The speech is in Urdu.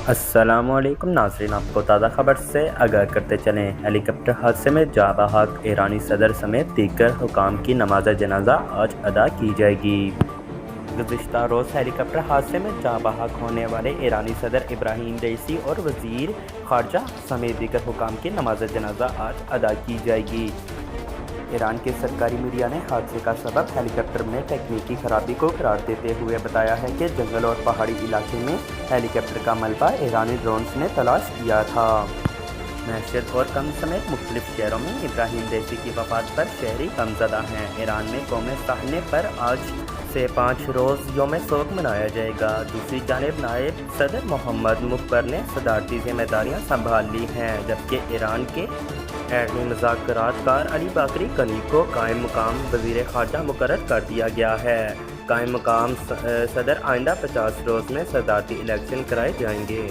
السلام علیکم ناظرین، آپ کو تازہ خبر سے آگاہ کرتے چلیں۔ ہیلی کاپٹر حادثے میں جاں بحق ایرانی صدر سمیت دیگر حکام کی نماز جنازہ آج ادا کی جائے گی۔ گزشتہ روز ہیلی کاپٹر حادثے میں جاں بحق ہونے والے ایرانی صدر ابراہیم رئیسی اور وزیر خارجہ سمیت دیگر حکام کی نماز جنازہ آج ادا کی جائے گی۔ ایران کے سرکاری میڈیا نے حادثے کا سبب ہیلی کاپٹر میں تکنیکی خرابی کو قرار دیتے ہوئے بتایا ہے کہ جنگل اور پہاڑی علاقے میں ہیلی کاپٹر کا ملبہ ایرانی ڈرونز نے تلاش کیا تھا۔ مشہد اور قم سمیت مختلف شہروں میں ابراہیم رئیسی کی وفات پر شہری غمزدہ ہیں۔ ایران میں قوم صحنہ پر آج سے 5 روز یوم سوگ منایا جائے گا۔ دوسری جانب نائب صدر محمد مقبر نے صدارتی ذمہ داریاں سنبھال لی ہیں، جبکہ ایران کے ایٹمی مذاکرات کار علی باقری کنی کو قائم مقام وزیر خارجہ مقرر کر دیا گیا ہے۔ قائم مقام صدر آئندہ 50 روز میں صدارتی الیکشن کرائے جائیں گے۔